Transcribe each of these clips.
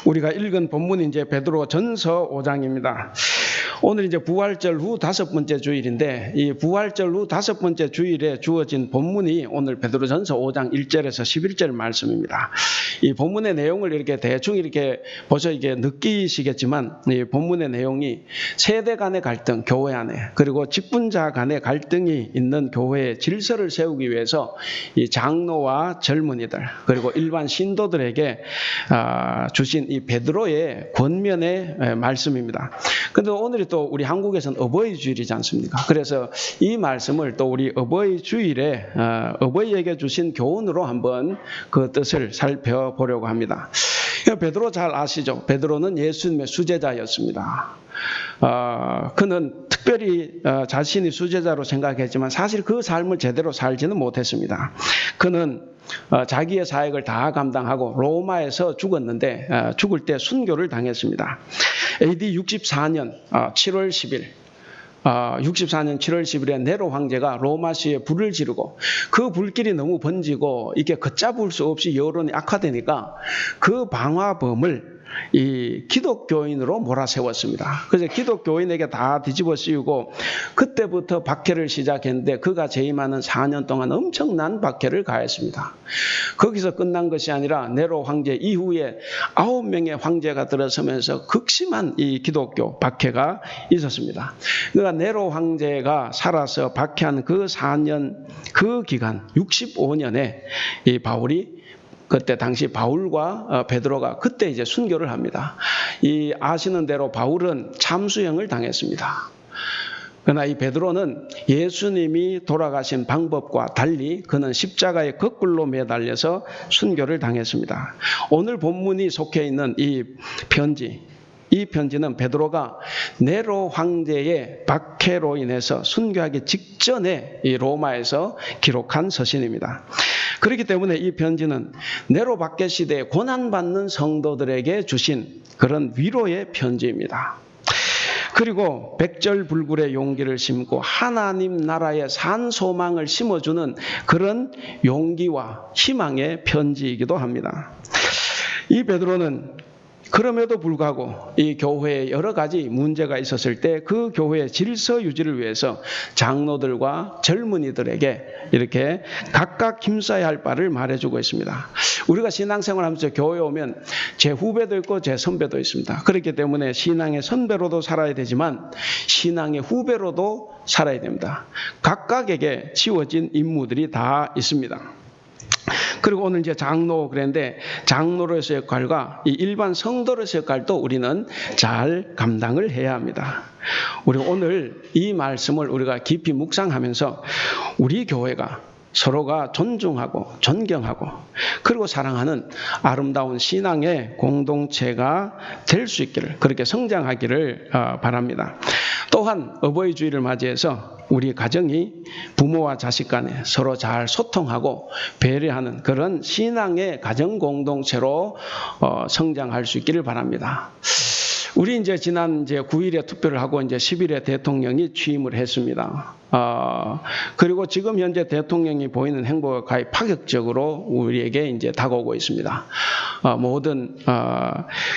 우리가 읽은 본문이 이제 베드로전서 5장입니다. 오늘 이제 부활절 후 5번째 주일인데, 이 부활절 후 5번째 주일에 주어진 본문이 오늘 베드로전서 5장 1절에서 11절 말씀입니다. 이 본문의 내용을 이렇게 대충 이렇게 벌써 이게 느끼시겠지만, 이 본문의 내용이 세대 간의 갈등, 교회 안에, 그리고 직분자 간의 갈등이 있는 교회의 질서를 세우기 위해서 이 장로와 젊은이들, 그리고 일반 신도들에게 주신 이 베드로의 권면의 말씀입니다. 그런데 오늘이 또 우리 한국에서는 어버이 주일이지 않습니까? 그래서 이 말씀을 또 우리 어버이 주일에 어버이에게 주신 교훈으로 한번 그 뜻을 살펴보려고 합니다. 베드로 잘 아시죠? 베드로는 예수님의 수제자였습니다. 그는 특별히 자신이 수제자로 생각했지만 사실 그 삶을 제대로 살지는 못했습니다. 그는 자기의 사역을 다 감당하고 로마에서 죽었는데 죽을 때 순교를 당했습니다. AD 64년 7월 10일 64년 7월 10일에 네로 황제가 로마시에 불을 지르고 그 불길이 너무 번지고 이게 걷잡을 수 없이 여론이 악화되니까 그 방화범을 이 기독교인으로 몰아세웠습니다. 그래서 기독교인에게 다 뒤집어 씌우고 그때부터 박해를 시작했는데 그가 재임하는 4년 동안 엄청난 박해를 가했습니다. 거기서 끝난 것이 아니라 네로 황제 이후에 9명의 황제가 들어서면서 극심한 이 기독교 박해가 있었습니다. 그러니까 네로 황제가 살아서 박해한 그 4년 그 기간 65년에 이 바울이 그때 당시 바울과 베드로가 그때 이제 순교를 합니다. 이 아시는 대로 바울은 참수형을 당했습니다. 그러나 이 베드로는 예수님이 돌아가신 방법과 달리 그는 십자가에 거꾸로 매달려서 순교를 당했습니다. 오늘 본문이 속해 있는 이 편지는 베드로가 네로 황제의 박해로 인해서 순교하기 직전에 이 로마에서 기록한 서신입니다. 그렇기 때문에 이 편지는 네로 박해 시대에 고난받는 성도들에게 주신 그런 위로의 편지입니다. 그리고 백절불굴의 용기를 심고 하나님 나라의 산 소망을 심어주는 그런 용기와 희망의 편지이기도 합니다. 이 베드로는 그럼에도 불구하고 이 교회에 여러 가지 문제가 있었을 때 그 교회의 질서 유지를 위해서 장로들과 젊은이들에게 이렇게 각각 힘써야 할 바를 말해주고 있습니다. 우리가 신앙생활하면서 교회에 오면 제 후배도 있고 제 선배도 있습니다. 그렇기 때문에 신앙의 선배로도 살아야 되지만 신앙의 후배로도 살아야 됩니다. 각각에게 지워진 임무들이 다 있습니다. 그리고 오늘 이제 장로 그랬는데 장로로서의 역할과 이 일반 성도로서의 역할도 우리는 잘 감당을 해야 합니다. 우리 오늘 이 말씀을 우리가 깊이 묵상하면서 우리 교회가 서로가 존중하고 존경하고 그리고 사랑하는 아름다운 신앙의 공동체가 될 수 있기를 그렇게 성장하기를 바랍니다. 또한 어버이 주일을 맞이해서 우리 가정이 부모와 자식 간에 서로 잘 소통하고 배려하는 그런 신앙의 가정 공동체로 성장할 수 있기를 바랍니다. 우리 이제 지난 9일에 투표를 하고 이제 10일에 대통령이 취임을 했습니다. 그리고 지금 현재 대통령이 보이는 행보가 거의 파격적으로 우리에게 이제 다가오고 있습니다. 모든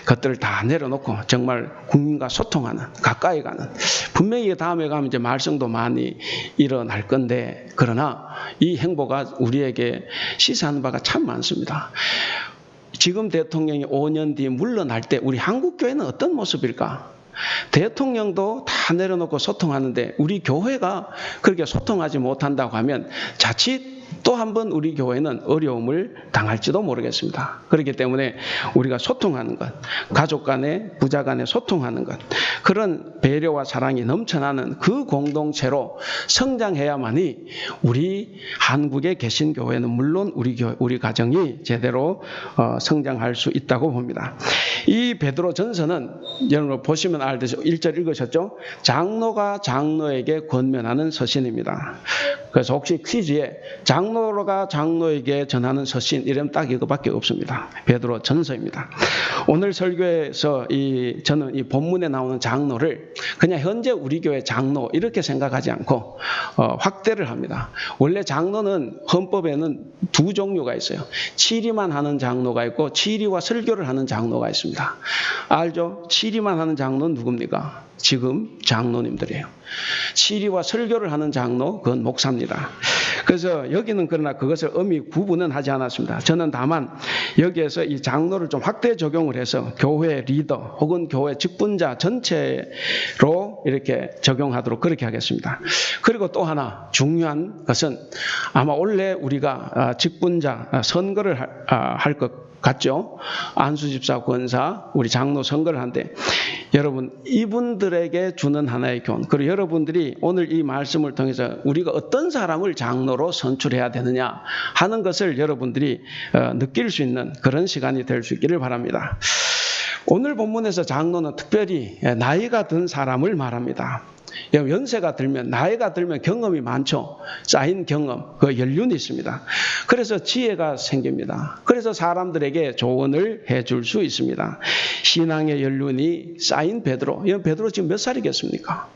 것들을 다 내려놓고 정말 국민과 소통하는, 가까이 가는, 분명히 다음에 가면 이제 말썽도 많이 일어날 건데, 그러나 이 행보가 우리에게 시사하는 바가 참 많습니다. 지금 대통령이 5년 뒤에 물러날 때 우리 한국교회는 어떤 모습일까? 대통령도 다 내려놓고 소통하는데 우리 교회가 그렇게 소통하지 못한다고 하면 자칫 또 한 번 우리 교회는 어려움을 당할지도 모르겠습니다. 그렇기 때문에 우리가 소통하는 것, 가족 간에 부자 간에 소통하는 것, 그런 배려와 사랑이 넘쳐나는 그 공동체로 성장해야만이 우리 한국에 계신 교회는 물론 우리 가정이 제대로 성장할 수 있다고 봅니다. 이 베드로 전서는 여러분 보시면 알듯이 1절 읽으셨죠? 장로가 장로에게 권면하는 서신입니다. 그래서 혹시 퀴즈에 장로가 장로에게 전하는 서신, 이름 딱 이거밖에 없습니다. 베드로 전서입니다. 오늘 설교에서 저는 이 본문에 나오는 장로를 그냥 현재 우리 교회 장로 이렇게 생각하지 않고 확대를 합니다. 원래 장로는 헌법에는 두 종류가 있어요. 치리만 하는 장로가 있고 치리와 설교를 하는 장로가 있습니다. 알죠? 치리만 하는 장로는 누굽니까? 지금 장로님들이에요. 치리와 설교를 하는 장로, 그건 목사입니다. 그래서 여기는 그러나 그것을 엄히 구분은 하지 않았습니다. 저는 다만 여기에서 이 장로를 좀 확대 적용을 해서 교회 리더 혹은 교회 직분자 전체로 이렇게 적용하도록 그렇게 하겠습니다. 그리고 또 하나 중요한 것은 아마 원래 우리가 직분자 선거를 할 것 같죠? 안수집사, 권사, 우리 장로 선거를 하는데 여러분 이분들에게 주는 하나의 교훈, 그리고 여러분들이 오늘 이 말씀을 통해서 우리가 어떤 사람을 장로로 선출해야 되느냐 하는 것을 여러분들이 느낄 수 있는 그런 시간이 될 수 있기를 바랍니다. 오늘 본문에서 장로는 특별히 나이가 든 사람을 말합니다. 연세가 들면, 나이가 들면 경험이 많죠. 쌓인 경험, 그 연륜이 있습니다. 그래서 지혜가 생깁니다. 그래서 사람들에게 조언을 해줄 수 있습니다. 신앙의 연륜이 쌓인 베드로. 베드로 지금 몇 살이겠습니까?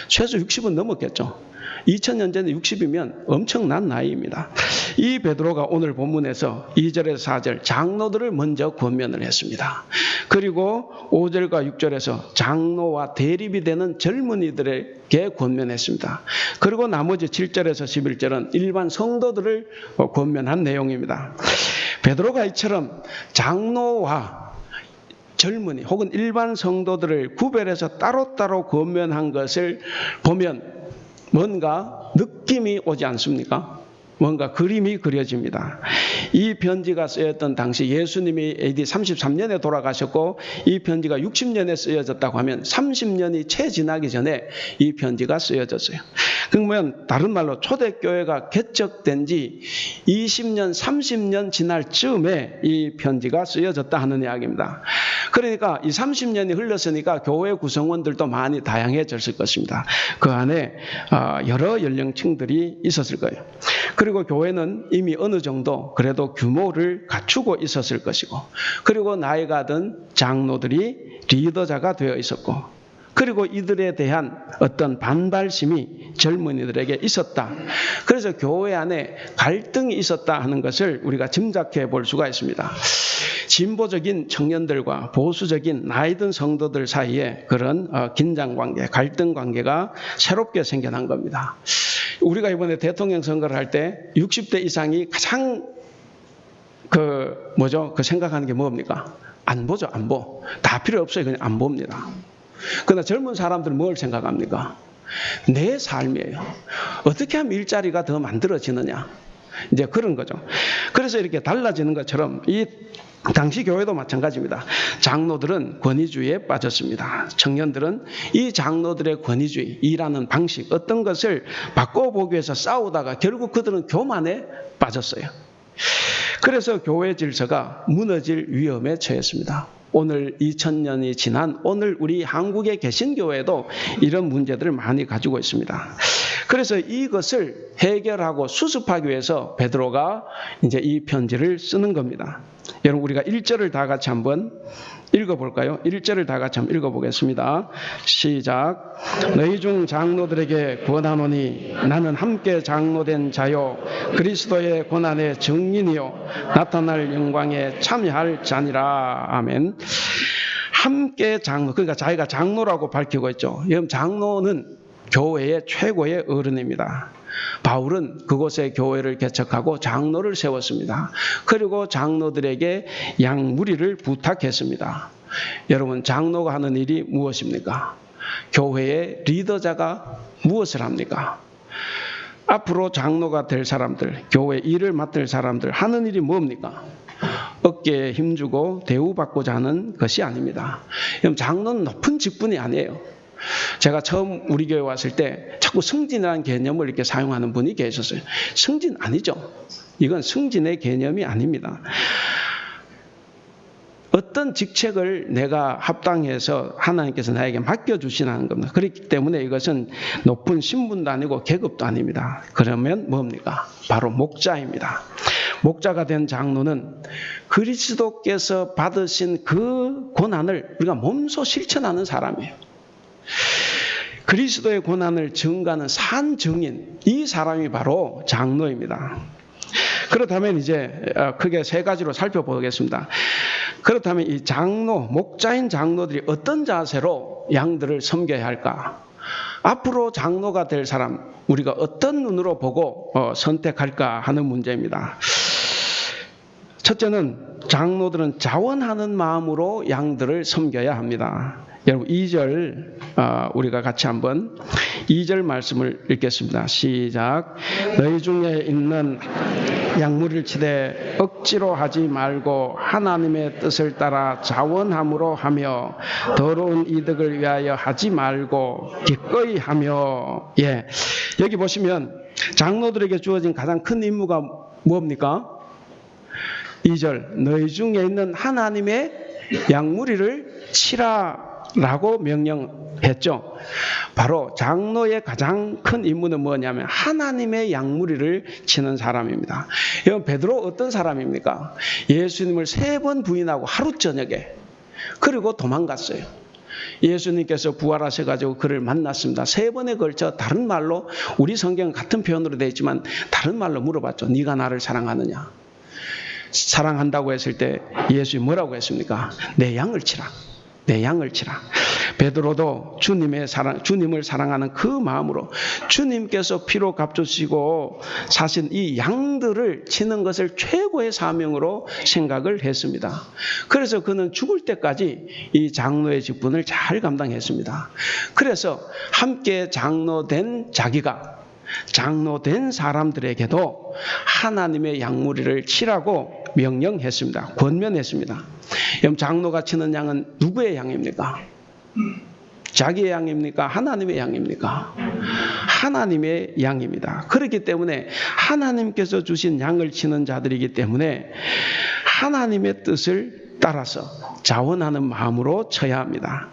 최소 60은 넘었겠죠. 2000년 전에 60이면 엄청난 나이입니다. 이 베드로가 오늘 본문에서 2절에서 4절 장로들을 먼저 권면을 했습니다. 그리고 5절과 6절에서 장로와 대립이 되는 젊은이들에게 권면했습니다. 그리고 나머지 7절에서 11절은 일반 성도들을 권면한 내용입니다. 베드로가 이처럼 장로와 젊은이 혹은 일반 성도들을 구별해서 따로따로 권면한 것을 보면 뭔가 느낌이 오지 않습니까? 뭔가 그림이 그려집니다. 이 편지가 쓰였던 당시 예수님이 AD 33년에 돌아가셨고 이 편지가 60년에 쓰여졌다고 하면 30년이 채 지나기 전에 이 편지가 쓰여졌어요. 그러면 다른 말로 초대교회가 개척된 지 20년, 30년 지날 즈음에 이 편지가 쓰여졌다 하는 이야기입니다. 그러니까 이 30년이 흘렀으니까 교회 구성원들도 많이 다양해졌을 것입니다. 그 안에 여러 연령층들이 있었을 거예요. 그리고 교회는 이미 어느 정도 그래도 규모를 갖추고 있었을 것이고, 그리고 나이가 든 장로들이 리더자가 되어 있었고, 그리고 이들에 대한 어떤 반발심이 젊은이들에게 있었다. 그래서 교회 안에 갈등이 있었다 하는 것을 우리가 짐작해 볼 수가 있습니다. 진보적인 청년들과 보수적인 나이 든 성도들 사이에 그런 긴장관계, 갈등관계가 새롭게 생겨난 겁니다. 우리가 이번에 대통령 선거를 할 때 60대 이상이 가장 그 생각하는 게 뭡니까? 안보죠, 안보. 다 필요 없어요. 그냥 안보입니다. 그러나 젊은 사람들은 뭘 생각합니까? 내 삶이에요. 어떻게 하면 일자리가 더 만들어지느냐. 이제 그런 거죠. 그래서 이렇게 달라지는 것처럼 이 당시 교회도 마찬가지입니다. 장로들은 권위주의에 빠졌습니다. 청년들은 이 장로들의 권위주의, 일하는 방식, 어떤 것을 바꿔보기 위해서 싸우다가 결국 그들은 교만에 빠졌어요. 그래서 교회 질서가 무너질 위험에 처했습니다. 오늘 2000년이 지난 오늘 우리 한국에 계신 교회도 이런 문제들을 많이 가지고 있습니다. 그래서 이것을 해결하고 수습하기 위해서 베드로가 이제 이 편지를 쓰는 겁니다. 여러분 우리가 1절을 다 같이 한번 읽어볼까요? 1절을 다 같이 한번 읽어보겠습니다. 시작. 너희 중 장로들에게 권하노니 나는 함께 장로된 자요 그리스도의 고난의 증인이요 나타날 영광에 참여할 자니라. 아멘. 함께 장로, 그러니까 자기가 장로라고 밝히고 있죠. 여러분 장로는 교회의 최고의 어른입니다. 바울은 그곳에 교회를 개척하고 장로를 세웠습니다. 그리고 장로들에게 양무리를 부탁했습니다. 여러분 장로가 하는 일이 무엇입니까? 교회의 리더자가 무엇을 합니까? 앞으로 장로가 될 사람들, 교회 일을 맡을 사람들 하는 일이 뭡니까? 어깨에 힘주고 대우받고자 하는 것이 아닙니다. 장로는 높은 직분이 아니에요. 제가 처음 우리 교회 왔을 때 자꾸 승진이라는 개념을 이렇게 사용하는 분이 계셨어요. 승진 아니죠. 이건 승진의 개념이 아닙니다. 어떤 직책을 내가 합당해서 하나님께서 나에게 맡겨주시는 겁니다. 그렇기 때문에 이것은 높은 신분도 아니고 계급도 아닙니다. 그러면 뭡니까? 바로 목자입니다. 목자가 된 장로는 그리스도께서 받으신 그 고난을 우리가 몸소 실천하는 사람이에요. 그리스도의 고난을 증거하는 산 증인, 이 사람이 바로 장로입니다. 그렇다면 이제 크게 세 가지로 살펴보겠습니다. 그렇다면 이 장로, 목자인 장로들이 어떤 자세로 양들을 섬겨야 할까? 앞으로 장로가 될 사람, 우리가 어떤 눈으로 보고 선택할까 하는 문제입니다. 첫째는 장로들은 자원하는 마음으로 양들을 섬겨야 합니다. 여러분 2절 우리가 같이 한번 2절 말씀을 읽겠습니다. 시작. 너희 중에 있는 양무리를 치되 억지로 하지 말고 하나님의 뜻을 따라 자원함으로 하며 더러운 이득을 위하여 하지 말고 기꺼이 하며. 예, 여기 보시면 장로들에게 주어진 가장 큰 임무가 뭡니까? 2절 너희 중에 있는 하나님의 양무리를 치라라고 명령했죠. 바로 장로의 가장 큰 임무는 뭐냐면 하나님의 양무리를 치는 사람입니다. 여러분 베드로 어떤 사람입니까? 예수님을 3번 부인하고 하루 저녁에, 그리고 도망갔어요. 예수님께서 부활하셔가지고 그를 만났습니다. 3번에 걸쳐 다른 말로, 우리 성경은 같은 표현으로 되어 있지만 다른 말로 물어봤죠. 네가 나를 사랑하느냐? 사랑한다고 했을 때 예수님이 뭐라고 했습니까? 내 양을 치라. 내 양을 치라. 베드로도 주님을 사랑하는 그 마음으로 주님께서 피로 값주시고 사신 이 양들을 치는 것을 최고의 사명으로 생각을 했습니다. 그래서 그는 죽을 때까지 이 장로의 직분을 잘 감당했습니다. 그래서 함께 장로된 자기가 장로된 사람들에게도 하나님의 양무리를 치라고 명령했습니다. 권면했습니다. 그럼 장로가 치는 양은 누구의 양입니까? 자기의 양입니까? 하나님의 양입니까? 하나님의 양입니다. 그렇기 때문에 하나님께서 주신 양을 치는 자들이기 때문에 하나님의 뜻을 따라서 자원하는 마음으로 쳐야 합니다.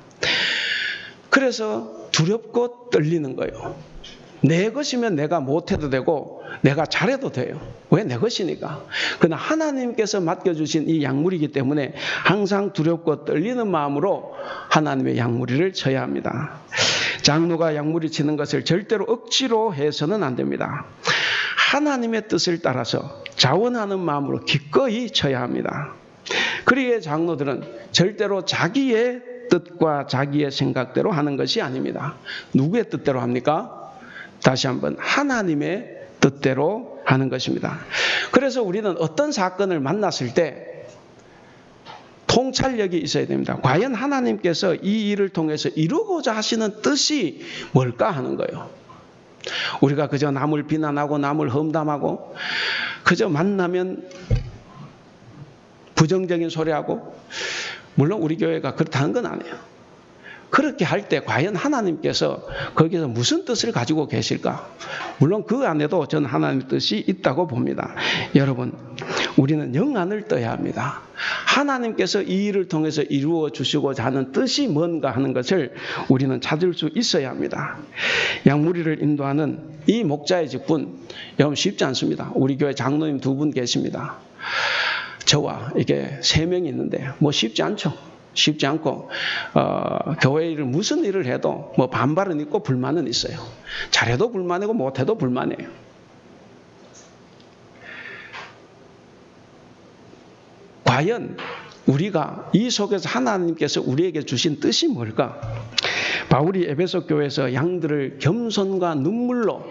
그래서 두렵고 떨리는 거예요. 내 것이면 내가 못해도 되고 내가 잘해도 돼요. 왜? 내 것이니까. 그러나 하나님께서 맡겨주신 이 양무리이기 때문에 항상 두렵고 떨리는 마음으로 하나님의 양무리를 쳐야 합니다. 장로가 양무리 치는 것을 절대로 억지로 해서는 안 됩니다. 하나님의 뜻을 따라서 자원하는 마음으로 기꺼이 쳐야 합니다. 그리고 장로들은 절대로 자기의 뜻과 자기의 생각대로 하는 것이 아닙니다. 누구의 뜻대로 합니까? 다시 한번 하나님의 뜻대로 하는 것입니다. 그래서 우리는 어떤 사건을 만났을 때 통찰력이 있어야 됩니다. 과연 하나님께서 이 일을 통해서 이루고자 하시는 뜻이 뭘까 하는 거예요. 우리가 그저 남을 비난하고 남을 험담하고 그저 만나면 부정적인 소리하고, 물론 우리 교회가 그렇다는 건 아니에요. 그렇게 할 때 과연 하나님께서 거기서 무슨 뜻을 가지고 계실까? 물론 그 안에도 저는 하나님의 뜻이 있다고 봅니다. 여러분, 우리는 영안을 떠야 합니다. 하나님께서 이 일을 통해서 이루어 주시고자 하는 뜻이 뭔가 하는 것을 우리는 찾을 수 있어야 합니다. 양무리를 인도하는 이 목자의 직분, 여러분 쉽지 않습니다. 우리 교회 장로님 2분 계십니다. 저와 이게 3명이 있는데 뭐 쉽지 않죠. 쉽지 않고 교회 일을 무슨 일을 해도 뭐 반발은 있고 불만은 있어요. 잘해도 불만이고 못해도 불만이에요. 과연 우리가 이 속에서 하나님께서 우리에게 주신 뜻이 뭘까? 바울이 에베소 교회에서 양들을 겸손과 눈물로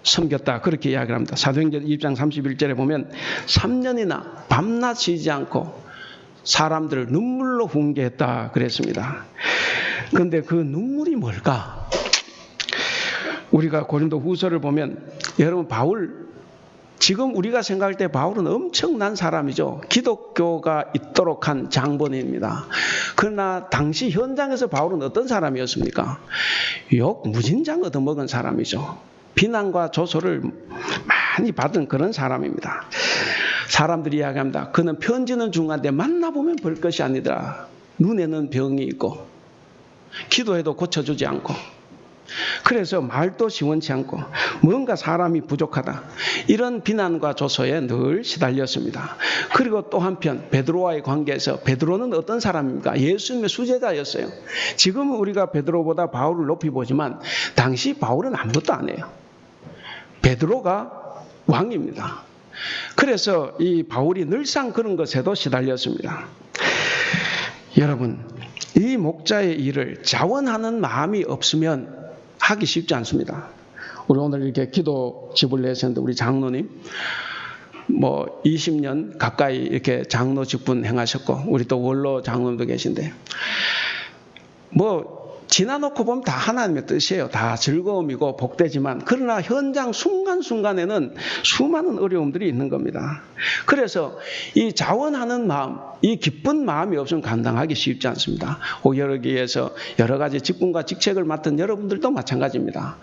섬겼다, 그렇게 이야기를 합니다. 사도행전 2장 31절에 보면 3년이나 밤낮 쉬지 않고 사람들을 눈물로 훈계했다 그랬습니다. 그런데 그 눈물이 뭘까? 우리가 고린도 후서를 보면, 여러분 바울, 지금 우리가 생각할 때 바울은 엄청난 사람이죠. 기독교가 있도록 한 장본인입니다. 그러나 당시 현장에서 바울은 어떤 사람이었습니까? 욕 무진장 얻어먹은 사람이죠. 비난과 조소를 많이 받은 그런 사람입니다. 사람들이 이야기합니다. 그는 편지는 중한데 만나보면 볼 것이 아니더라. 눈에는 병이 있고 기도해도 고쳐주지 않고 그래서 말도 시원치 않고 뭔가 사람이 부족하다. 이런 비난과 조소에 늘 시달렸습니다. 그리고 또 한편 베드로와의 관계에서 베드로는 어떤 사람입니까? 예수님의 수제자였어요. 지금은 우리가 베드로보다 바울을 높이 보지만 당시 바울은 아무것도 안 해요. 베드로가 왕입니다. 그래서 이 바울이 늘상 그런 것에도 시달렸습니다. 여러분, 이 목자의 일을 자원하는 마음이 없으면 하기 쉽지 않습니다. 우리 오늘 이렇게 기도 집을 내셨는데 우리 장로님 20년 가까이 이렇게 장로 직분 행하셨고 우리 또 원로 장로님도 계신데 지나놓고 보면 다 하나님의 뜻이에요. 다 즐거움이고 복되지만 그러나 현장 순간순간에는 수많은 어려움들이 있는 겁니다. 그래서 이 자원하는 마음, 이 기쁜 마음이 없으면 감당하기 쉽지 않습니다. 여기에서 여러 가지 직분과 직책을 맡은 여러분들도 마찬가지입니다.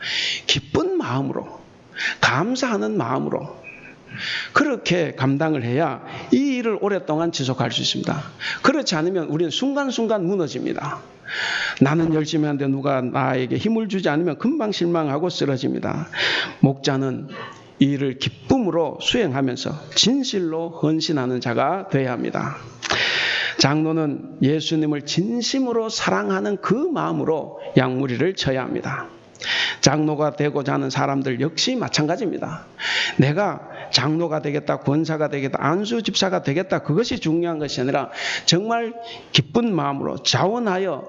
기쁜 마음으로, 감사하는 마음으로 그렇게 감당을 해야 이 일을 오랫동안 지속할 수 있습니다. 그렇지 않으면 우리는 순간순간 무너집니다. 나는 열심히 하는데 누가 나에게 힘을 주지 않으면 금방 실망하고 쓰러집니다. 목자는 이 일을 기쁨으로 수행하면서 진실로 헌신하는 자가 되어야 합니다. 장로는 예수님을 진심으로 사랑하는 그 마음으로 양무리를 쳐야 합니다. 장로가 되고자 하는 사람들 역시 마찬가지입니다. 내가 장로가 되겠다, 권사가 되겠다, 안수 집사가 되겠다 그것이 중요한 것이 아니라 정말 기쁜 마음으로 자원하는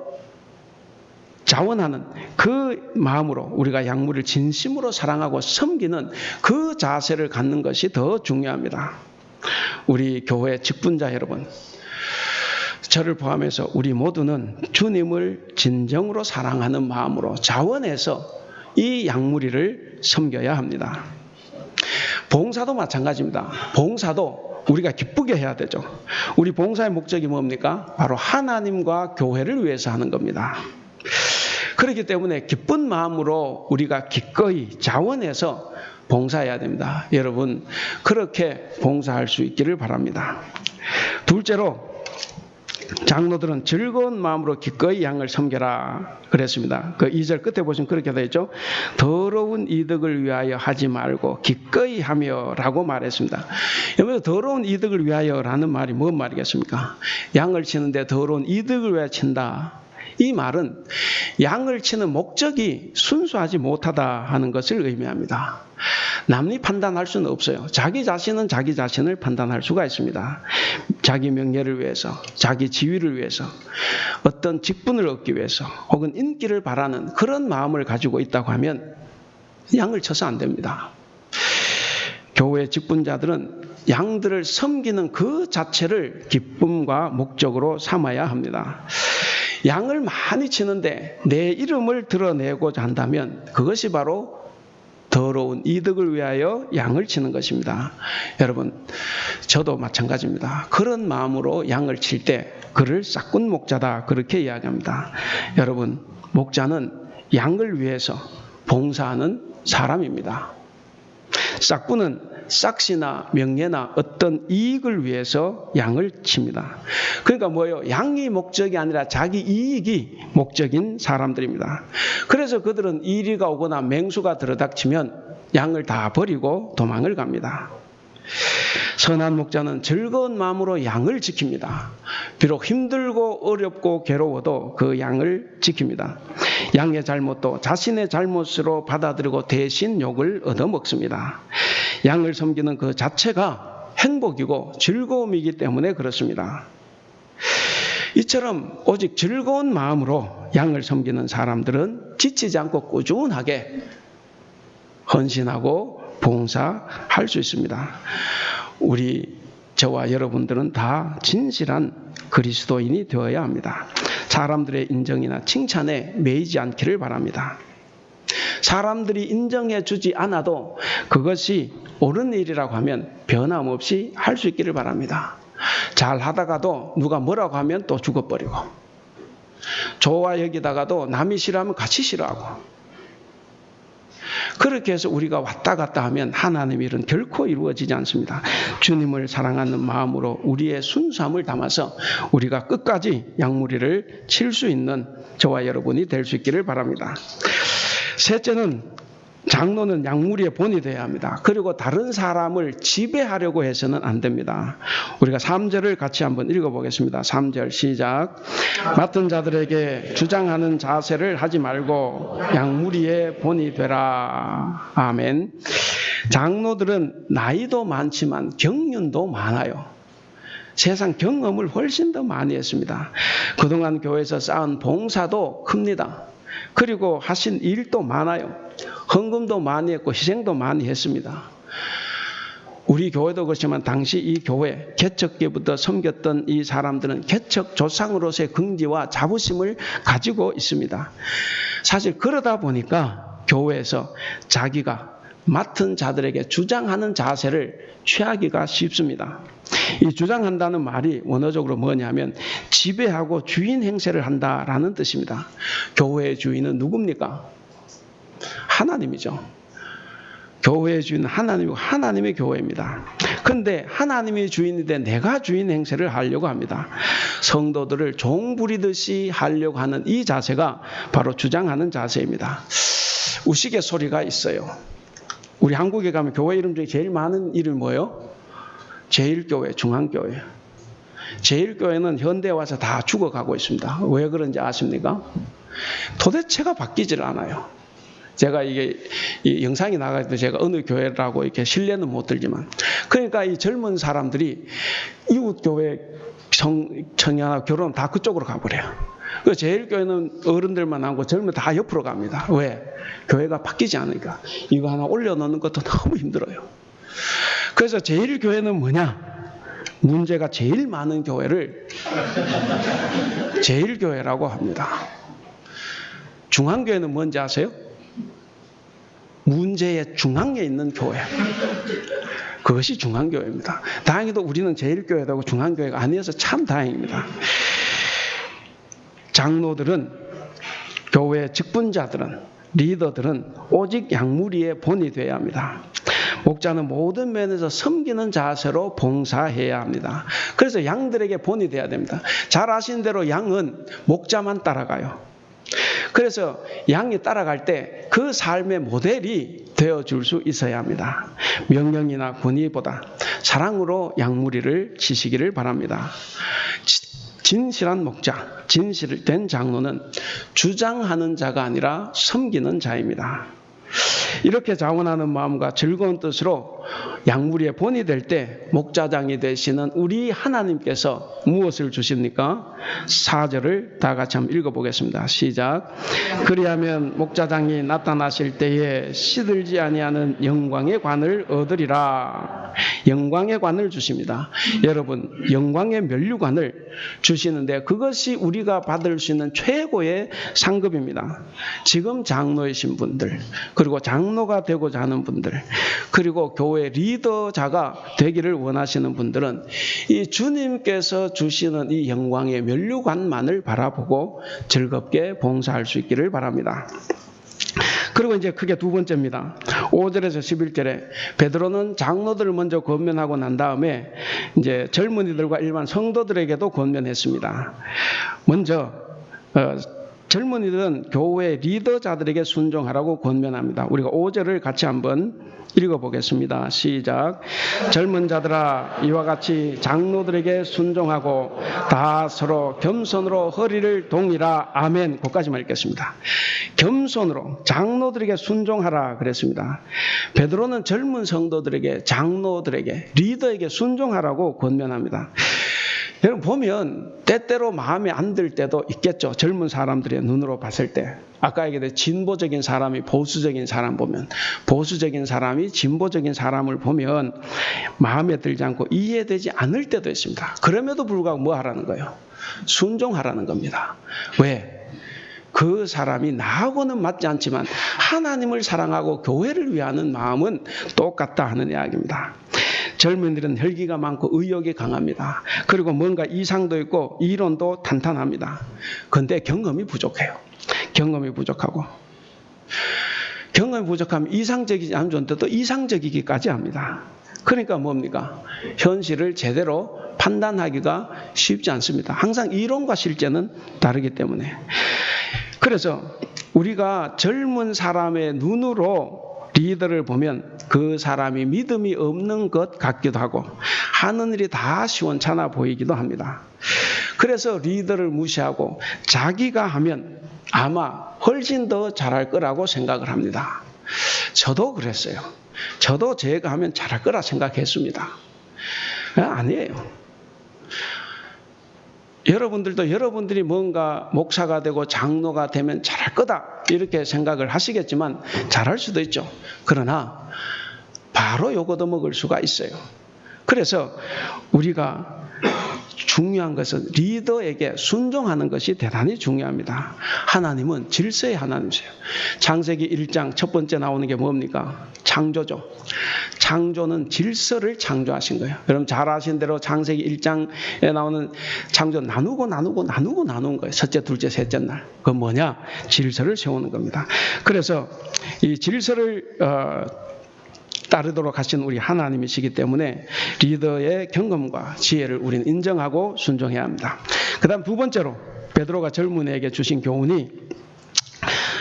그 마음으로 우리가 양무리를 진심으로 사랑하고 섬기는 그 자세를 갖는 것이 더 중요합니다. 우리 교회 직분자 여러분, 저를 포함해서 우리 모두는 주님을 진정으로 사랑하는 마음으로 자원해서 이 양무리를 섬겨야 합니다. 봉사도 마찬가지입니다. 봉사도 우리가 기쁘게 해야 되죠. 우리 봉사의 목적이 뭡니까? 바로 하나님과 교회를 위해서 하는 겁니다. 그렇기 때문에 기쁜 마음으로 우리가 기꺼이 자원해서 봉사해야 됩니다. 여러분, 그렇게 봉사할 수 있기를 바랍니다. 둘째로, 장로들은 즐거운 마음으로 기꺼이 양을 섬겨라 그랬습니다. 그 2절 끝에 보시면 그렇게 되어 있죠. 더러운 이득을 위하여 하지 말고 기꺼이 하며 라고 말했습니다. 여러분, 더러운 이득을 위하여 라는 말이 뭔 말이겠습니까? 양을 치는데 더러운 이득을 위하여 친다. 이 말은 양을 치는 목적이 순수하지 못하다 하는 것을 의미합니다. 남이 판단할 수는 없어요. 자기 자신은 자기 자신을 판단할 수가 있습니다. 자기 명예를 위해서, 자기 지위를 위해서, 어떤 직분을 얻기 위해서 혹은 인기를 바라는 그런 마음을 가지고 있다고 하면 양을 쳐서 안 됩니다. 교회 직분자들은 양들을 섬기는 그 자체를 기쁨과 목적으로 삼아야 합니다. 양을 많이 치는데 내 이름을 드러내고자 한다면 그것이 바로 더러운 이득을 위하여 양을 치는 것입니다. 여러분, 저도 마찬가지입니다. 그런 마음으로 양을 칠 때 그를 싹군 목자다 그렇게 이야기합니다. 여러분, 목자는 양을 위해서 봉사하는 사람입니다. 싹군은 싹시나 명예나 어떤 이익을 위해서 양을 칩니다. 그러니까 뭐예요? 양이 목적이 아니라 자기 이익이 목적인 사람들입니다. 그래서 그들은 이리가 오거나 맹수가 들어닥치면 양을 다 버리고 도망을 갑니다. 선한 목자는 즐거운 마음으로 양을 지킵니다. 비록 힘들고 어렵고 괴로워도 그 양을 지킵니다. 양의 잘못도 자신의 잘못으로 받아들이고 대신 욕을 얻어먹습니다. 양을 섬기는 그 자체가 행복이고 즐거움이기 때문에 그렇습니다. 이처럼 오직 즐거운 마음으로 양을 섬기는 사람들은 지치지 않고 꾸준하게 헌신하고 봉사할 수 있습니다. 저와 여러분들은 다 진실한 그리스도인이 되어야 합니다. 사람들의 인정이나 칭찬에 매이지 않기를 바랍니다. 사람들이 인정해 주지 않아도 그것이 옳은 일이라고 하면 변함없이 할 수 있기를 바랍니다. 잘 하다가도 누가 뭐라고 하면 또 죽어버리고, 좋아 여기다가도 남이 싫어하면 같이 싫어하고, 그렇게 해서 우리가 왔다 갔다 하면 하나님의 일은 결코 이루어지지 않습니다. 주님을 사랑하는 마음으로 우리의 순수함을 담아서 우리가 끝까지 양무리를 칠 수 있는 저와 여러분이 될 수 있기를 바랍니다. 셋째는 장로는 양무리의 본이 되어야 합니다. 그리고 다른 사람을 지배하려고 해서는 안 됩니다. 우리가 3절을 같이 한번 읽어보겠습니다. 3절 시작. 맡은 자들에게 주장하는 자세를 하지 말고 양무리의 본이 되라. 아멘. 장로들은 나이도 많지만 경륜도 많아요. 세상 경험을 훨씬 더 많이 했습니다. 그동안 교회에서 쌓은 봉사도 큽니다. 그리고 하신 일도 많아요. 헌금도 많이 했고 희생도 많이 했습니다. 우리 교회도 그렇지만 당시 이 교회 개척기부터 섬겼던 이 사람들은 개척 조상으로서의 긍지와 자부심을 가지고 있습니다. 사실 그러다 보니까 교회에서 자기가 맡은 자들에게 주장하는 자세를 취하기가 쉽습니다. 이 주장한다는 말이 원어적으로 뭐냐면 지배하고 주인 행세를 한다라는 뜻입니다. 교회의 주인은 누굽니까? 하나님이죠. 교회의 주인은 하나님이고 하나님의 교회입니다. 그런데 하나님이 주인인데 내가 주인 행세를 하려고 합니다. 성도들을 종 부리듯이 하려고 하는 이 자세가 바로 주장하는 자세입니다. 우스갯소리가 있어요. 우리 한국에 가면 교회 이름 중에 제일 많은 이름이 뭐예요? 제1교회, 중앙교회. 제1교회는 현대에 와서 다 죽어가고 있습니다. 왜 그런지 아십니까? 도대체가 바뀌질 않아요. 제가 이 영상이 나갈 때 제가 어느 교회라고 이렇게 신뢰는 못 들지만, 그러니까 이 젊은 사람들이 이웃교회 청년하고 결혼 다 그쪽으로 가버려요. 그 제1교회는 어른들만 하고 젊은 다 옆으로 갑니다. 왜? 교회가 바뀌지 않으니까. 이거 하나 올려놓는 것도 너무 힘들어요. 그래서 제1교회는 뭐냐? 문제가 제일 많은 교회를 제1교회라고 합니다. 중앙교회는 뭔지 아세요? 문제의 중앙에 있는 교회. 그것이 중앙교회입니다. 다행히도 우리는 제1교회라고 중앙교회가 아니어서 참 다행입니다. 장로들은, 교회 직분자들은, 리더들은 오직 양무리의 본이 되어야 합니다. 목자는 모든 면에서 섬기는 자세로 봉사해야 합니다. 그래서 양들에게 본이 되어야 됩니다. 잘 아시는 대로 양은 목자만 따라가요. 그래서 양이 따라갈 때 그 삶의 모델이 되어줄 수 있어야 합니다. 명령이나 권위보다 사랑으로 양무리를 치시기를 바랍니다. 진실한 목자, 진실된 장로는 주장하는 자가 아니라 섬기는 자입니다. 이렇게 자원하는 마음과 즐거운 뜻으로 양무리의 본이 될 때 목자장이 되시는 우리 하나님께서 무엇을 주십니까? 4절을 다 같이 한번 읽어보겠습니다. 시작. 그리하면 목자장이 나타나실 때에 시들지 아니하는 영광의 관을 얻으리라. 영광의 관을 주십니다. 여러분, 영광의 면류관을 주시는데 그것이 우리가 받을 수 있는 최고의 상급입니다. 지금 장로이신 분들, 그리고 장로가 되고자 하는 분들, 그리고 교회 리더자가 되기를 원하시는 분들은 이 주님께서 주시는 이 영광의 면류관만을 바라보고 즐겁게 봉사할 수 있기를 바랍니다. 그리고 이제 크게 두 번째입니다. 5절에서 11절에 베드로는 장로들을 먼저 권면하고 난 다음에 이제 젊은이들과 일반 성도들에게도 권면했습니다. 먼저 젊은이들은 교회 리더자들에게 순종하라고 권면합니다. 우리가 5절을 같이 한번 읽어보겠습니다. 시작. 젊은 자들아, 이와 같이 장로들에게 순종하고 다 서로 겸손으로 허리를 동이라. 아멘. 거기까지만 읽겠습니다. 겸손으로 장로들에게 순종하라 그랬습니다. 베드로는 젊은 성도들에게, 장로들에게, 리더에게 순종하라고 권면합니다. 여러분 보면 때때로 마음에 안 들 때도 있겠죠. 젊은 사람들의 눈으로 봤을 때. 아까 얘기했듯이 진보적인 사람이 보수적인 사람 보면, 보수적인 사람이 진보적인 사람을 보면 마음에 들지 않고 이해되지 않을 때도 있습니다. 그럼에도 불구하고 뭐 하라는 거예요? 순종하라는 겁니다. 왜? 그 사람이 나하고는 맞지 않지만 하나님을 사랑하고 교회를 위하는 마음은 똑같다 하는 이야기입니다. 젊은이들은 혈기가 많고 의욕이 강합니다. 그리고 뭔가 이상도 있고 이론도 탄탄합니다. 그런데 경험이 부족해요. 경험이 부족하고 경험이 부족하면 이상적이지 않은 존재 또 이상적이기까지 합니다. 그러니까 뭡니까? 현실을 제대로 판단하기가 쉽지 않습니다. 항상 이론과 실제는 다르기 때문에. 그래서 우리가 젊은 사람의 눈으로 리더를 보면 그 사람이 믿음이 없는 것 같기도 하고 하는 일이 다 시원찮아 보이기도 합니다. 그래서 리더를 무시하고 자기가 하면 아마 훨씬 더 잘할 거라고 생각을 합니다. 저도 그랬어요. 저도 제가 하면 잘할 거라 생각했습니다. 아니에요. 여러분들도 여러분들이 뭔가 목사가 되고 장로가 되면 잘할 거다 이렇게 생각을 하시겠지만 잘할 수도 있죠. 그러나 바로 요거도 먹을 수가 있어요. 그래서 우리가 중요한 것은 리더에게 순종하는 것이 대단히 중요합니다. 하나님은 질서의 하나님이세요. 창세기 1장 첫 번째 나오는 게 뭡니까? 창조죠. 창조는 질서를 창조하신 거예요. 여러분 잘 아신 대로 창세기 1장에 나오는 창조 나누고 나눈 거예요. 첫째, 둘째, 셋째 날. 그건 뭐냐? 질서를 세우는 겁니다. 그래서 이 질서를 따르도록 하신 우리 하나님이시기 때문에 리더의 경험과 지혜를 우리는 인정하고 순종해야 합니다. 그 다음 두 번째로 베드로가 젊은이에게 주신 교훈이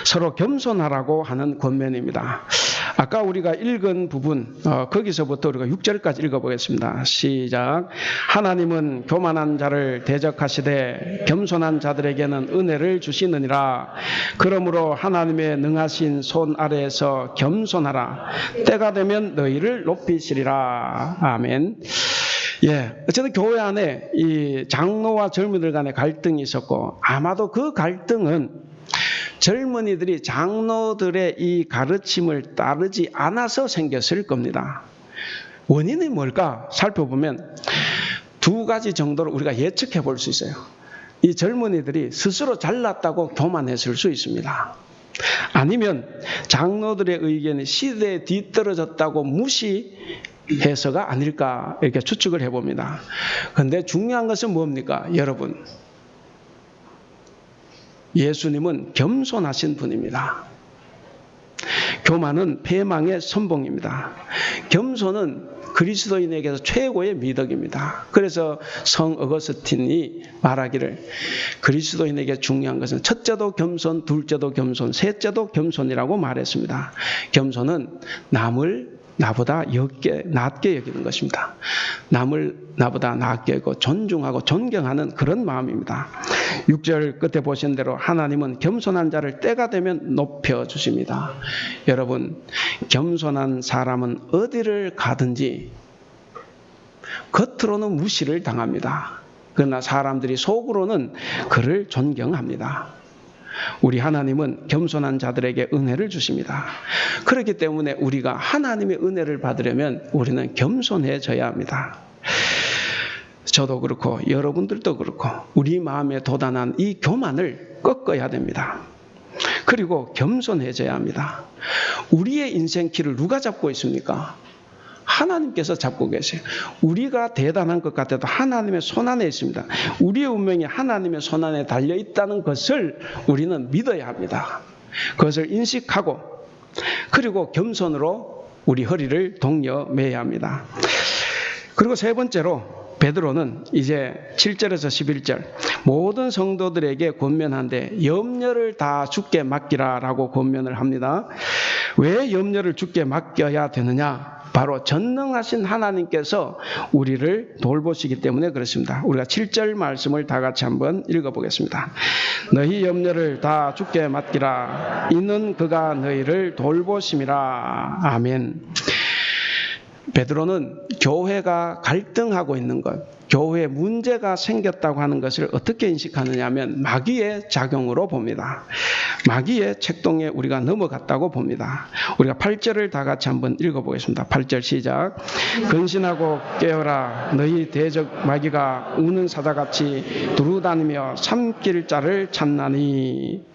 서로 겸손하라고 하는 권면입니다. 아까 우리가 읽은 부분 거기서부터 우리가 6절까지 읽어보겠습니다. 시작. 하나님은 교만한 자를 대적하시되 겸손한 자들에게는 은혜를 주시느니라. 그러므로 하나님의 능하신 손 아래에서 겸손하라. 때가 되면 너희를 높이시리라. 아멘. 어쨌든 교회 안에 이 장로와 젊은이들 간의 갈등이 있었고 아마도 그 갈등은 젊은이들이 장로들의 이 가르침을 따르지 않아서 생겼을 겁니다. 원인이 뭘까 살펴보면 두 가지 정도로 우리가 예측해 볼 수 있어요. 이 젊은이들이 스스로 잘났다고 교만했을 수 있습니다. 아니면 장로들의 의견이 시대에 뒤떨어졌다고 무시해서가 아닐까 이렇게 추측을 해봅니다. 그런데 중요한 것은 뭡니까? 여러분, 예수님은 겸손하신 분입니다. 교만은 패망의 선봉입니다. 겸손은 그리스도인에게서 최고의 미덕입니다. 그래서 성 어거스틴이 말하기를 그리스도인에게 중요한 것은 첫째도 겸손, 둘째도 겸손, 셋째도 겸손이라고 말했습니다. 겸손은 남을 나보다 낮게 여기는 것입니다. 남을 나보다 낮게 여기고 존중하고 존경하는 그런 마음입니다. 6절 끝에 보신 대로 하나님은 겸손한 자를 때가 되면 높여주십니다. 여러분, 겸손한 사람은 어디를 가든지 겉으로는 무시를 당합니다. 그러나 사람들이 속으로는 그를 존경합니다. 우리 하나님은 겸손한 자들에게 은혜를 주십니다. 그렇기 때문에 우리가 하나님의 은혜를 받으려면 우리는 겸손해져야 합니다. 저도 그렇고 여러분들도 그렇고 우리 마음에 돋아난 이 교만을 꺾어야 됩니다. 그리고 겸손해져야 합니다. 우리의 인생길을 누가 잡고 있습니까? 하나님께서 잡고 계세요. 우리가 대단한 것 같아도 하나님의 손안에 있습니다. 우리의 운명이 하나님의 손안에 달려있다는 것을 우리는 믿어야 합니다. 그것을 인식하고 그리고 겸손으로 우리 허리를 동여매야 합니다. 그리고 세 번째로 베드로는 이제 7절에서 11절 모든 성도들에게 권면한데 염려를 다 주께 맡기라 라고 권면을 합니다. 왜 염려를 주께 맡겨야 되느냐? 바로 전능하신 하나님께서 우리를 돌보시기 때문에 그렇습니다. 우리가 7절 말씀을 다 같이 한번 읽어보겠습니다. 너희 염려를 다 주께 맡기라. 이는 그가 너희를 돌보심이라. 아멘. 베드로는 교회가 갈등하고 있는 것, 교회에 문제가 생겼다고 하는 것을 어떻게 인식하느냐 하면 마귀의 작용으로 봅니다. 마귀의 책동에 우리가 넘어갔다고 봅니다. 우리가 8절을 다 같이 한번 읽어보겠습니다. 8절 시작. 근신하고 깨어라. 너희 대적 마귀가 우는 사자같이 두루다니며 삼킬 자를 찾나니.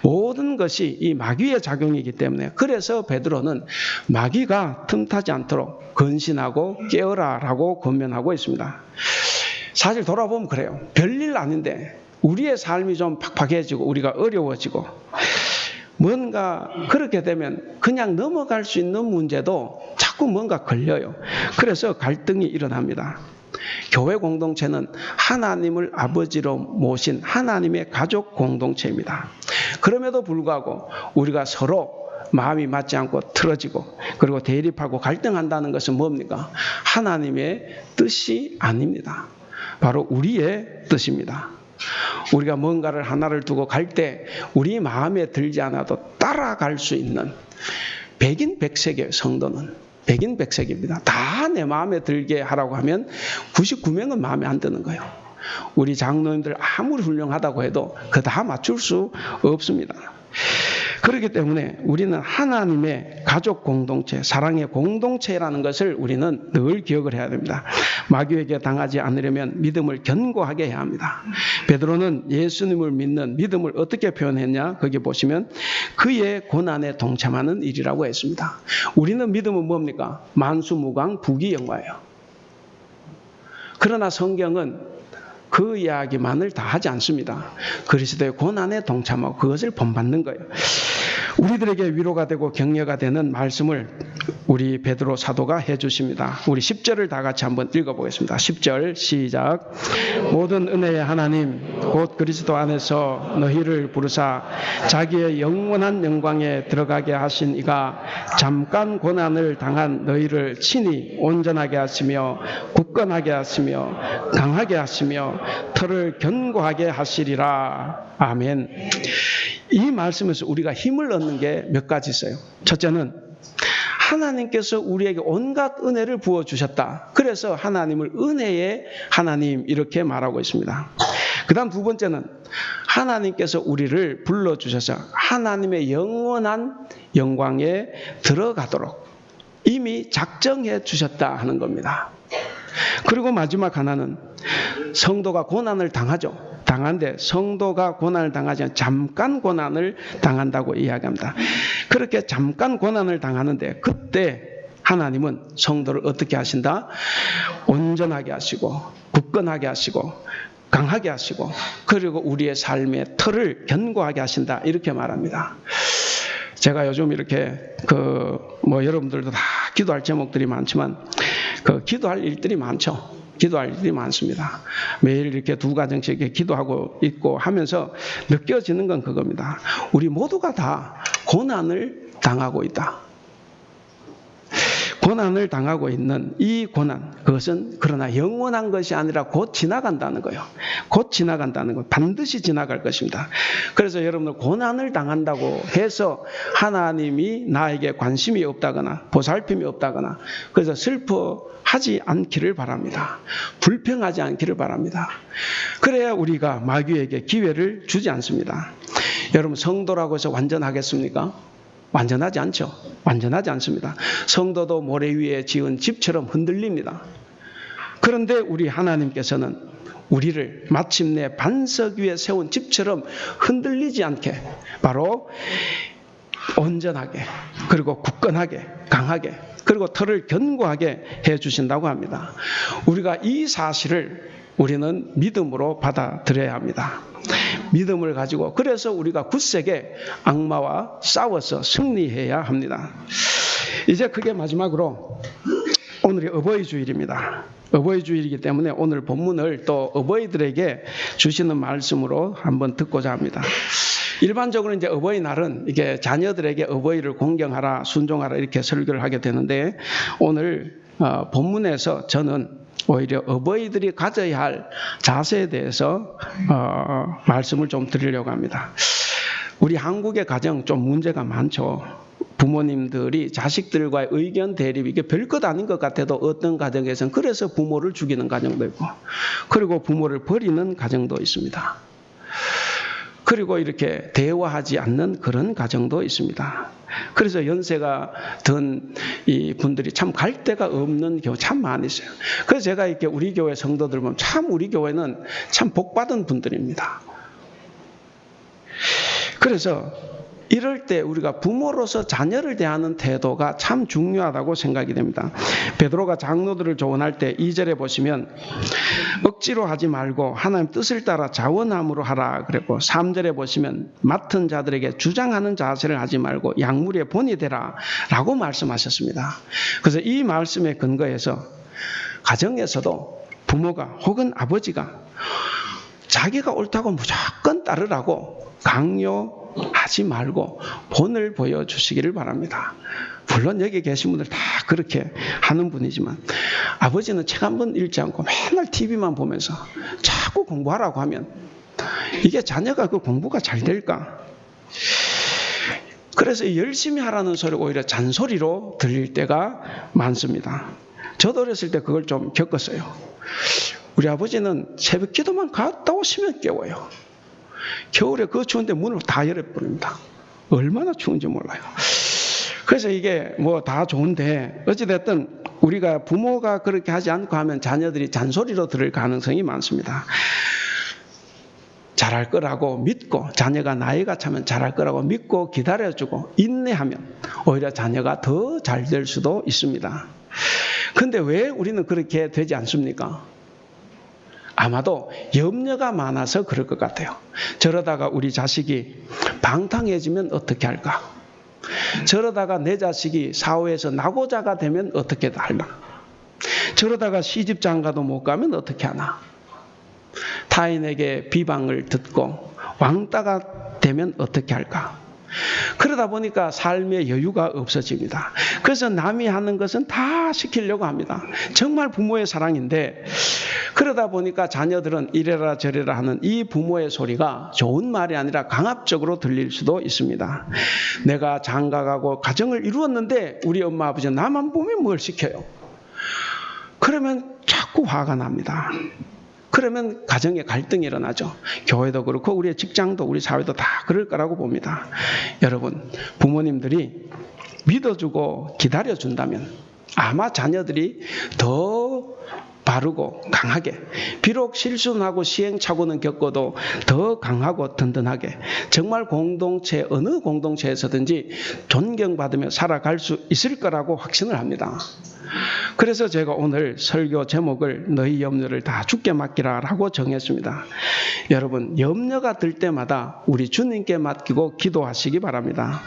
모든 것이 이 마귀의 작용이기 때문에 그래서 베드로는 마귀가 틈타지 않도록 근신하고 깨어라라고 권면하고 있습니다. 사실 돌아보면 그래요. 별일 아닌데 우리의 삶이 좀 팍팍해지고 우리가 어려워지고 뭔가 그렇게 되면 그냥 넘어갈 수 있는 문제도 자꾸 뭔가 걸려요. 그래서 갈등이 일어납니다. 교회 공동체는 하나님을 아버지로 모신 하나님의 가족 공동체입니다. 그럼에도 불구하고 우리가 서로 마음이 맞지 않고 틀어지고 그리고 대립하고 갈등한다는 것은 뭡니까? 하나님의 뜻이 아닙니다. 바로 우리의 뜻입니다. 우리가 뭔가를 하나를 두고 갈 때 우리 마음에 들지 않아도 따라갈 수 있는 백인백색의 성도는 백인백색입니다. 다 내 마음에 들게 하라고 하면 99명은 마음에 안 드는 거예요. 우리 장로님들 아무리 훌륭하다고 해도 그 다 맞출 수 없습니다. 그렇기 때문에 우리는 하나님의 가족 공동체, 사랑의 공동체라는 것을 우리는 늘 기억을 해야 됩니다. 마귀에게 당하지 않으려면 믿음을 견고하게 해야 합니다. 베드로는 예수님을 믿는 믿음을 어떻게 표현했냐? 거기 보시면 그의 고난에 동참하는 일이라고 했습니다. 우리는 믿음은 뭡니까? 만수무강 부귀영화예요. 그러나 성경은 그 이야기만을 다 하지 않습니다. 그리스도의 고난에 동참하고 그것을 본받는 거예요. 우리들에게 위로가 되고 격려가 되는 말씀을 우리 베드로 사도가 해주십니다. 우리 10절을 다 같이 한번 읽어보겠습니다. 10절 시작. 모든 은혜의 하나님 곧 그리스도 안에서 너희를 부르사 자기의 영원한 영광에 들어가게 하신 이가 잠깐 고난을 당한 너희를 친히 온전하게 하시며 굳건하게 하시며 강하게 하시며 터를 견고하게 하시리라. 아멘. 이 말씀에서 우리가 힘을 얻는 게 몇 가지 있어요. 첫째는 하나님께서 우리에게 온갖 은혜를 부어주셨다. 그래서 하나님을 은혜의 하나님 이렇게 말하고 있습니다. 그 다음 두 번째는 하나님께서 우리를 불러주셔서 하나님의 영원한 영광에 들어가도록 이미 작정해 주셨다 하는 겁니다. 그리고 마지막 하나는 성도가 고난을 당하죠. 당한데 성도가 고난을 당하지 않고 잠깐 고난을 당한다고 이야기합니다. 그렇게 잠깐 고난을 당하는데 그때 하나님은 성도를 어떻게 하신다? 온전하게 하시고 굳건하게 하시고 강하게 하시고 그리고 우리의 삶의 틀을 견고하게 하신다 이렇게 말합니다. 제가 요즘 이렇게 여러분들도 다 기도할 제목들이 많지만 기도할 일들이 많죠. 기도할 일이 많습니다. 매일 이렇게 두 가정씩 기도하고 있고 하면서 느껴지는 건 그겁니다. 우리 모두가 다 고난을 당하고 있다. 고난을 당하고 있는 이 고난, 그것은 그러나 영원한 것이 아니라 곧 지나간다는 거예요. 곧 지나간다는 거, 반드시 지나갈 것입니다. 그래서 여러분들 고난을 당한다고 해서 하나님이 나에게 관심이 없다거나 보살핌이 없다거나 그래서 슬퍼하지 않기를 바랍니다. 불평하지 않기를 바랍니다. 그래야 우리가 마귀에게 기회를 주지 않습니다. 여러분 성도라고 해서 완전하겠습니까? 완전하지 않죠. 완전하지 않습니다. 성도도 모래 위에 지은 집처럼 흔들립니다. 그런데 우리 하나님께서는 우리를 마침내 반석 위에 세운 집처럼 흔들리지 않게 바로 온전하게 그리고 굳건하게 강하게 그리고 털을 견고하게 해주신다고 합니다. 우리가 이 사실을 우리는 믿음으로 받아들여야 합니다. 믿음을 가지고 그래서 우리가 굳세게 악마와 싸워서 승리해야 합니다. 이제 그게 마지막으로 오늘이 어버이 주일입니다. 어버이 주일이기 때문에 오늘 본문을 또 어버이들에게 주시는 말씀으로 한번 듣고자 합니다. 일반적으로 이제 어버이날은 이게 자녀들에게 어버이를 공경하라, 순종하라 이렇게 설교를 하게 되는데 오늘 본문에서 저는 오히려 어버이들이 가져야 할 자세에 대해서 말씀을 좀 드리려고 합니다. 우리 한국의 가정 좀 문제가 많죠. 부모님들이 자식들과의 의견 대립이 이게 별것 아닌 것 같아도 어떤 가정에서는 그래서 부모를 죽이는 가정도 있고 그리고 부모를 버리는 가정도 있습니다. 그리고 이렇게 대화하지 않는 그런 가정도 있습니다. 그래서 연세가 든 이 분들이 참 갈 데가 없는 경우 참 많이 있어요. 그래서 제가 이렇게 우리 교회 성도들 보면 참 우리 교회는 참 복받은 분들입니다. 그래서 이럴 때 우리가 부모로서 자녀를 대하는 태도가 참 중요하다고 생각이 됩니다. 베드로가 장로들을 조언할 때 2절에 보시면 억지로 하지 말고 하나님 뜻을 따라 자원함으로 하라 그랬고, 3절에 보시면 맡은 자들에게 주장하는 자세를 하지 말고 약물의 본이 되라 라고 말씀하셨습니다. 그래서 이 말씀에 근거해서 가정에서도 부모가 혹은 아버지가 자기가 옳다고 무조건 따르라고 강요하지 말고 본을 보여주시기를 바랍니다. 물론 여기 계신 분들 다 그렇게 하는 분이지만, 아버지는 책 한 번 읽지 않고 맨날 TV만 보면서 자꾸 공부하라고 하면 이게 자녀가 그 공부가 잘 될까? 그래서 열심히 하라는 소리가 오히려 잔소리로 들릴 때가 많습니다. 저도 어렸을 때 그걸 좀 겪었어요. 우리 아버지는 새벽 기도만 갔다 오시면 깨워요. 겨울에 그 추운데 문을 다 열어버립니다. 얼마나 추운지 몰라요. 그래서 이게 뭐 다 좋은데, 어찌됐든 우리가 부모가 그렇게 하지 않고 하면 자녀들이 잔소리로 들을 가능성이 많습니다. 잘할 거라고 믿고, 자녀가 나이가 차면 잘할 거라고 믿고 기다려주고 인내하면 오히려 자녀가 더 잘 될 수도 있습니다. 그런데 왜 우리는 그렇게 되지 않습니까? 아마도 염려가 많아서 그럴 것 같아요. 저러다가 우리 자식이 방탕해지면 어떻게 할까? 저러다가 내 자식이 사회에서 낙오자가 되면 어떻게 할까? 저러다가 시집장가도 못 가면 어떻게 하나? 타인에게 비방을 듣고 왕따가 되면 어떻게 할까? 그러다 보니까 삶의 여유가 없어집니다. 그래서 남이 하는 것은 다 시키려고 합니다. 정말 부모의 사랑인데, 그러다 보니까 자녀들은 이래라 저래라 하는 이 부모의 소리가 좋은 말이 아니라 강압적으로 들릴 수도 있습니다. 내가 장가가고 가정을 이루었는데 우리 엄마 아버지는 나만 보면 뭘 시켜요? 그러면 자꾸 화가 납니다. 그러면 가정에 갈등이 일어나죠. 교회도 그렇고 우리의 직장도 우리 사회도 다 그럴 거라고 봅니다. 여러분, 부모님들이 믿어주고 기다려준다면 아마 자녀들이 더 바르고 강하게, 비록 실수는 하고 시행착오는 겪어도 더 강하고 든든하게, 정말 공동체, 어느 공동체에서든지 존경받으며 살아갈 수 있을 거라고 확신을 합니다. 그래서 제가 오늘 설교 제목을 너희 염려를 다 주께 맡기라 라고 정했습니다. 여러분, 염려가 들 때마다 우리 주님께 맡기고 기도하시기 바랍니다.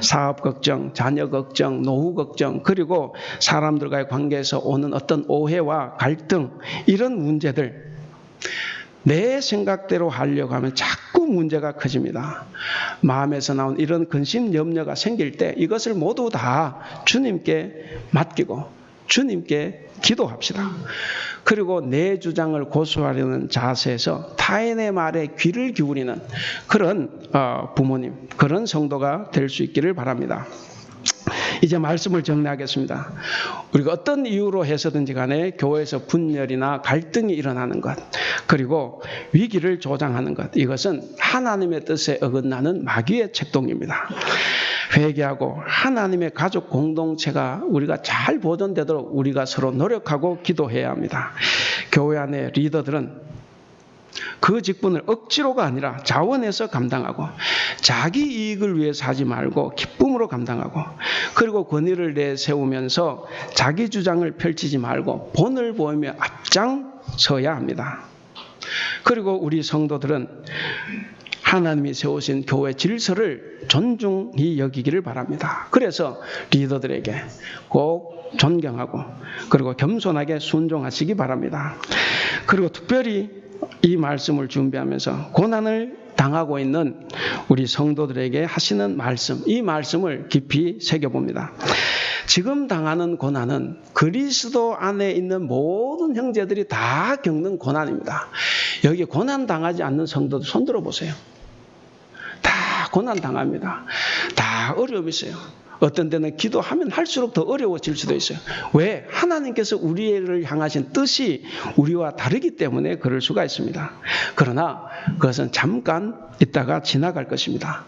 사업 걱정, 자녀 걱정, 노후 걱정, 그리고 사람들과의 관계에서 오는 어떤 오해와 갈등, 이런 문제들, 내 생각대로 하려고 하면 자꾸 문제가 커집니다. 마음에서 나온 이런 근심 염려가 생길 때 이것을 모두 다 주님께 맡기고 주님께 기도합시다. 그리고 내 주장을 고수하려는 자세에서 타인의 말에 귀를 기울이는 그런 부모님, 그런 성도가 될 수 있기를 바랍니다. 이제 말씀을 정리하겠습니다. 우리가 어떤 이유로 해서든지 간에 교회에서 분열이나 갈등이 일어나는 것, 그리고 위기를 조장하는 것, 이것은 하나님의 뜻에 어긋나는 마귀의 책동입니다. 회개하고 하나님의 가족 공동체가 우리가 잘 보존되도록 우리가 서로 노력하고 기도해야 합니다. 교회 안의 리더들은 그 직분을 억지로가 아니라 자원해서 감당하고, 자기 이익을 위해서 하지 말고 기쁨으로 감당하고, 그리고 권위를 내세우면서 자기 주장을 펼치지 말고 본을 보이며 앞장서야 합니다. 그리고 우리 성도들은 하나님이 세우신 교회 질서를 존중히 여기기를 바랍니다. 그래서 리더들에게 꼭 존경하고 그리고 겸손하게 순종하시기 바랍니다. 그리고 특별히 이 말씀을 준비하면서 고난을 당하고 있는 우리 성도들에게 하시는 말씀, 이 말씀을 깊이 새겨봅니다. 지금 당하는 고난은 그리스도 안에 있는 모든 형제들이 다 겪는 고난입니다. 여기 고난 당하지 않는 성도들 손 들어보세요. 다 고난 당합니다. 다 어려움이 있어요. 어떤 데는 기도하면 할수록 더 어려워질 수도 있어요. 왜? 하나님께서 우리를 향하신 뜻이 우리와 다르기 때문에 그럴 수가 있습니다. 그러나 그것은 잠깐 있다가 지나갈 것입니다.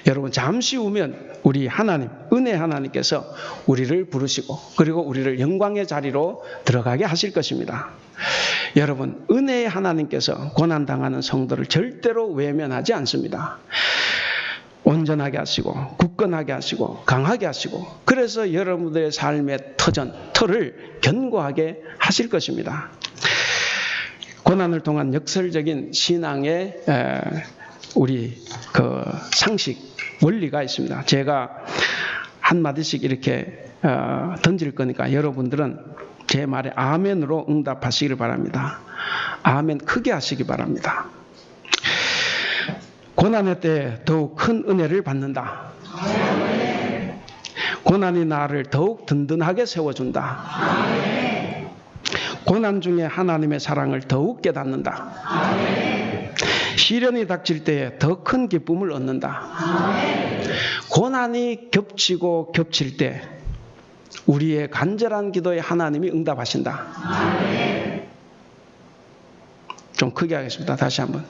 여러분, 잠시 후면 우리 하나님, 은혜 하나님께서 우리를 부르시고 그리고 우리를 영광의 자리로 들어가게 하실 것입니다. 여러분, 은혜의 하나님께서 고난당하는 성도를 절대로 외면하지 않습니다. 온전하게 하시고 굳건하게 하시고 강하게 하시고 그래서 여러분들의 삶의 터를 견고하게 하실 것입니다. 고난을 통한 역설적인 신앙의 우리 그 상식 원리가 있습니다. 제가 한마디씩 이렇게 던질 거니까 여러분들은 제 말에 아멘으로 응답하시기를 바랍니다. 아멘 크게 하시기 바랍니다. 고난의 때에 더욱 큰 은혜를 받는다. 고난이 나를 더욱 든든하게 세워준다. 고난 중에 하나님의 사랑을 더욱 깨닫는다. 시련이 닥칠 때에 더 큰 기쁨을 얻는다. 고난이 겹치고 겹칠 때 우리의 간절한 기도에 하나님이 응답하신다. 좀 크게 하겠습니다. 다시 한번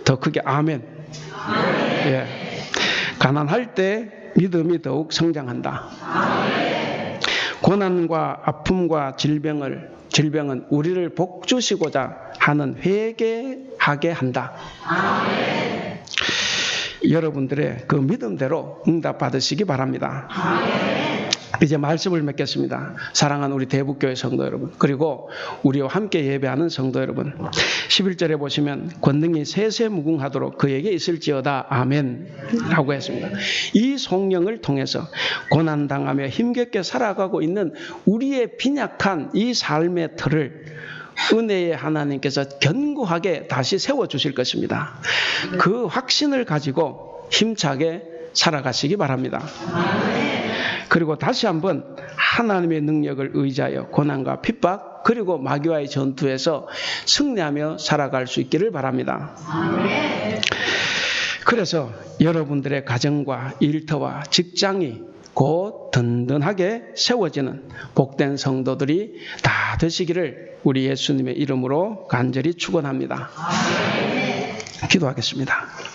더 크게 아멘. 예. 가난할 때 믿음이 더욱 성장한다. 고난과 아픔과 질병은 우리를 복주시고자 하는 회개하게 한다. 여러분들의 그 믿음대로 응답받으시기 바랍니다. 이제 말씀을 맺겠습니다. 사랑하는 우리 대북교회 성도 여러분, 그리고 우리와 함께 예배하는 성도 여러분, 11절에 보시면 권능이 세세무궁하도록 그에게 있을지어다 아멘 하고 했습니다. 이 성령을 통해서 고난당하며 힘겹게 살아가고 있는 우리의 빈약한 이 삶의 틀을 은혜의 하나님께서 견고하게 다시 세워주실 것입니다. 그 확신을 가지고 힘차게 살아가시기 바랍니다. 그리고 다시 한번 하나님의 능력을 의지하여 고난과 핍박 그리고 마귀와의 전투에서 승리하며 살아갈 수 있기를 바랍니다. 그래서 여러분들의 가정과 일터와 직장이 곧 든든하게 세워지는 복된 성도들이 다 되시기를 우리 예수님의 이름으로 간절히 축원합니다. 기도하겠습니다.